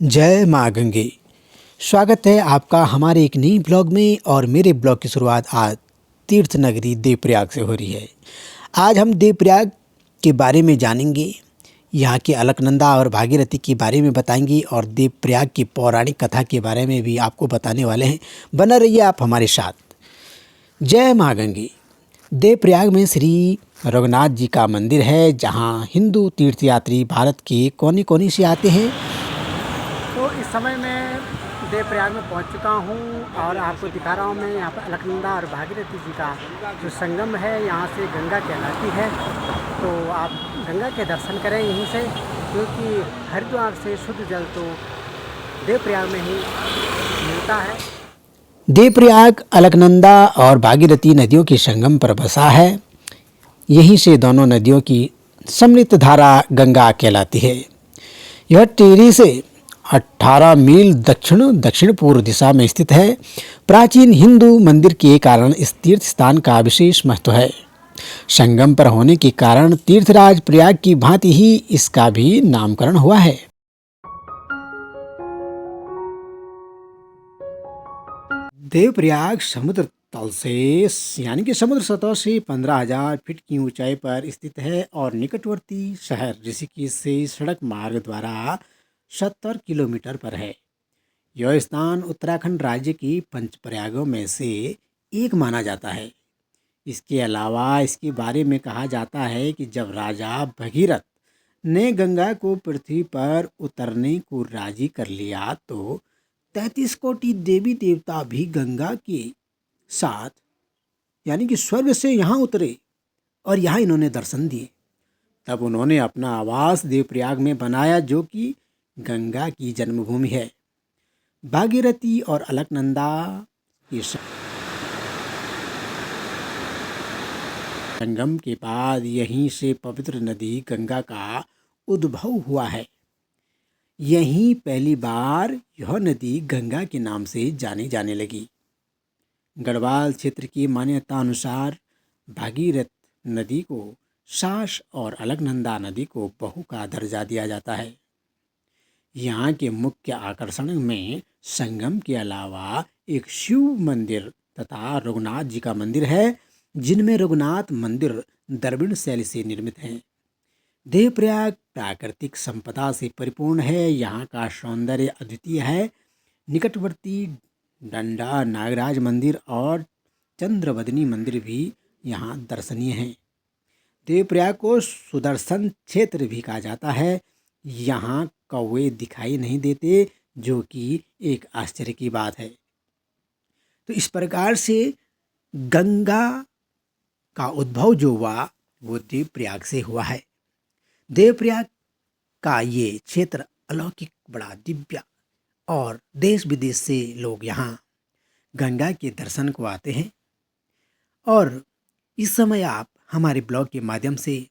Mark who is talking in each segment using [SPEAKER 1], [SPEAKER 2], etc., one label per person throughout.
[SPEAKER 1] जय माँ गंगे। स्वागत है आपका हमारे एक नई ब्लॉग में। और मेरे ब्लॉग की शुरुआत आज तीर्थ नगरी देवप्रयाग से हो रही है। आज हम देवप्रयाग के बारे में जानेंगे, यहाँ के अलकनंदा और भागीरथी के बारे में बताएंगे और देवप्रयाग की पौराणिक कथा के बारे में भी आपको बताने वाले हैं। बना रहिए आप हमारे साथ। जय माँ गंगे। देवप्रयाग में श्री रघुनाथ जी का मंदिर है, जहाँ हिंदू तीर्थयात्री भारत के कोने कोने से आते हैं।
[SPEAKER 2] तो इस समय मैं देवप्रयाग में पहुंच चुका हूं और आपको दिखा रहा हूं मैं यहाँ पर अलकनंदा और भागीरथी जी का जो संगम है, यहाँ से गंगा कहलाती है। तो आप गंगा के दर्शन करें यहीं से, क्योंकि हरिद्वार से शुद्ध जल तो देवप्रयाग में ही मिलता है।
[SPEAKER 1] देवप्रयाग अलकनंदा और भागीरथी नदियों के संगम पर बसा है। यहीं से दोनों नदियों की सम्मिलित धारा गंगा कहलाती है। यह टिहरी से 18 मील दक्षिण दक्षिण पूर्व दिशा में स्थित है। प्राचीन हिंदू मंदिर के कारण इस तीर्थ स्थान का विशेष महत्व है। संगम पर होने के कारण तीर्थराज प्रयाग की भांति ही इसका भी नामकरण हुआ है। देवप्रयाग समुद्र तल से यानी कि समुद्र सतह से 15,000 फीट की ऊंचाई पर स्थित है और निकटवर्ती शहर ऋषिकेश से सड़क मार्ग द्वारा 70 किलोमीटर पर है। यह स्थान उत्तराखंड राज्य की पंचप्रयागों में से एक माना जाता है। इसके अलावा इसके बारे में कहा जाता है कि जब राजा भगीरथ ने गंगा को पृथ्वी पर उतरने को राजी कर लिया, तो 33 कोटि देवी देवता भी गंगा के साथ यानी कि स्वर्ग से यहाँ उतरे और यहाँ इन्होंने दर्शन दिए। तब उन्होंने अपना आवास देवप्रयाग में बनाया, जो कि गंगा की जन्मभूमि है। भागीरथी और अलकनंदा के संगम के बाद यहीं से पवित्र नदी गंगा का उद्भव हुआ है। यहीं पहली बार यह नदी गंगा के नाम से जानी जाने लगी। गढ़वाल क्षेत्र की मान्यता अनुसार भागीरथ नदी को सास और अलकनंदा नदी को बहू का दर्जा दिया जाता है। यहाँ के मुख्य आकर्षण में संगम के अलावा एक शिव मंदिर तथा रघुनाथ जी का मंदिर है, जिनमें रघुनाथ मंदिर द्रविड़ शैली से निर्मित हैं। देवप्रयाग प्राकृतिक संपदा से परिपूर्ण है। यहाँ का सौंदर्य अद्वितीय है। निकटवर्ती डंडा नागराज मंदिर और चंद्रवदनी मंदिर भी यहाँ दर्शनीय हैं। देवप्रयाग को सुदर्शन क्षेत्र भी कहा जाता है। यहाँ कौवे दिखाई नहीं देते, जो कि एक आश्चर्य की बात है। तो इस प्रकार से गंगा का उद्भव जो हुआ वो देवप्रयाग से हुआ है। देवप्रयाग का ये क्षेत्र अलौकिक, बड़ा दिव्य और देश विदेश से लोग यहाँ गंगा के दर्शन को आते हैं। और इस समय आप हमारे ब्लॉग के माध्यम से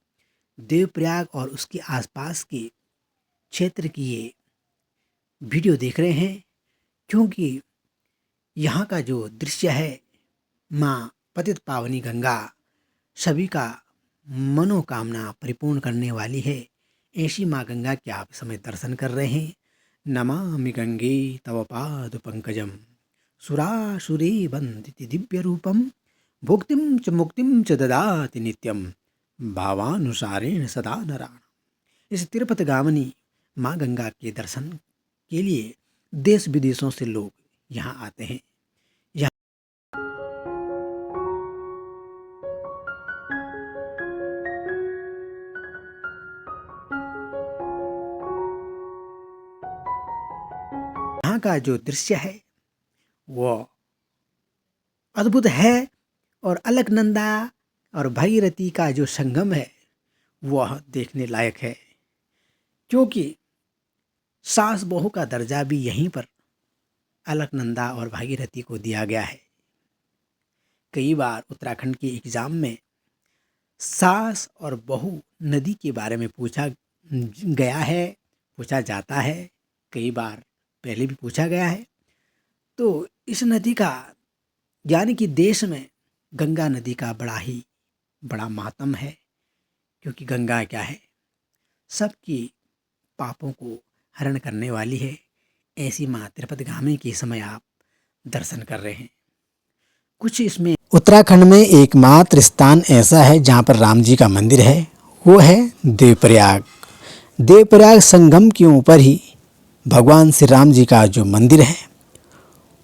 [SPEAKER 1] देवप्रयाग और उसके आसपास के क्षेत्र की ये वीडियो देख रहे हैं, क्योंकि यहाँ का जो दृश्य है, माँ पतित पावनी गंगा सभी का मनोकामना परिपूर्ण करने वाली है। ऐसी माँ गंगा के आप समय दर्शन कर रहे हैं। नमामि गंगे तव पाद पंकजम सुरासुरे वंदिति दिव्य रूपम भुक्तिम च मुक्तिम च ददाति नित्यम भावानुसारेण सदा नराण। इस तिरुपति गामिनी माँ गंगा के दर्शन के लिए देश विदेशों से लोग यहाँ आते हैं। यहाँ का जो दृश्य है वो अद्भुत है। और अलकनंदा और भागीरथी का जो संगम है वह देखने लायक है, क्योंकि सास बहू का दर्जा भी यहीं पर अलकनंदा और भागीरथी को दिया गया है। कई बार उत्तराखंड के एग्जाम में सास और बहू नदी के बारे में पूछा गया है, पूछा जाता है। कई बार पहले भी पूछा गया है। तो इस नदी का यानी कि देश में गंगा नदी का बड़ा मातम है, क्योंकि गंगा क्या है, सबकी पापों को हरण करने वाली है। ऐसी माँ त्रिपतगामी के समय आप दर्शन कर रहे हैं। कुछ इसमें उत्तराखंड में एकमात्र स्थान ऐसा है जहाँ पर राम जी का मंदिर है, वो है देवप्रयाग। देवप्रयाग संगम के ऊपर ही भगवान श्री राम जी का जो मंदिर है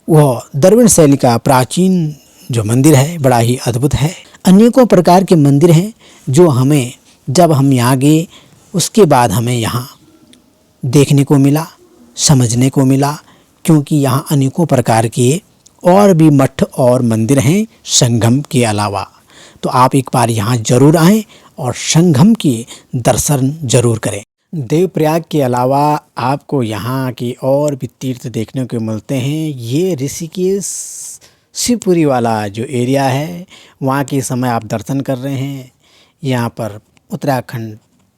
[SPEAKER 1] वह द्रविड़ शैली का प्राचीन जो मंदिर है बड़ा ही अद्भुत है। अनेकों प्रकार के मंदिर हैं जो हमें जब हम यहाँ गए उसके बाद हमें यहाँ देखने को मिला, समझने को मिला, क्योंकि यहाँ अनेकों प्रकार के और भी मठ और मंदिर हैं संगम के अलावा। तो आप एक बार यहाँ जरूर आएं और संगम के दर्शन जरूर करें। देवप्रयाग के अलावा आपको यहाँ के और भी तीर्थ देखने को मिलते हैं। ये ऋषिकेश शिवपुरी वाला जो एरिया है वहाँ के समय आप दर्शन कर रहे हैं। यहाँ पर उत्तराखंड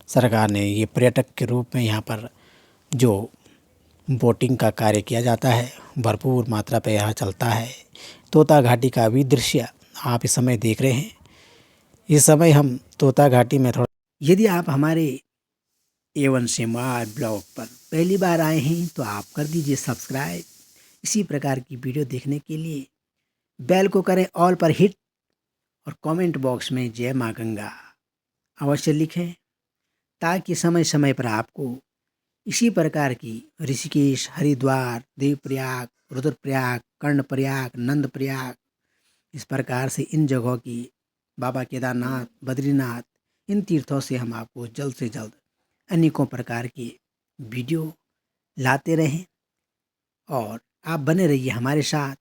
[SPEAKER 1] सरकार ने ये पर्यटक के रूप में यहाँ पर जो बोटिंग का कार्य किया जाता है भरपूर मात्रा पे यहाँ चलता है। तोता घाटी का भी दृश्य आप इस समय देख रहे हैं। इस समय हम तोता घाटी में थोड़ा, यदि आप हमारे A1 सिमार ब्लॉग पर पहली बार आए हैं तो आप कर दीजिए सब्सक्राइब। इसी प्रकार की वीडियो देखने के लिए बेल को करें ऑल पर हिट और कमेंट बॉक्स में जय माँ गंगा अवश्य लिखें, ताकि समय समय पर आपको इसी प्रकार की ऋषिकेश, हरिद्वार, देवप्रयाग, रुद्रप्रयाग, कर्णप्रयाग, नंदप्रयाग, इस प्रकार से इन जगहों की, बाबा केदारनाथ, बद्रीनाथ, इन तीर्थों से हम आपको जल्द से जल्द अनेकों प्रकार की वीडियो लाते रहें। और आप बने रहिए हमारे साथ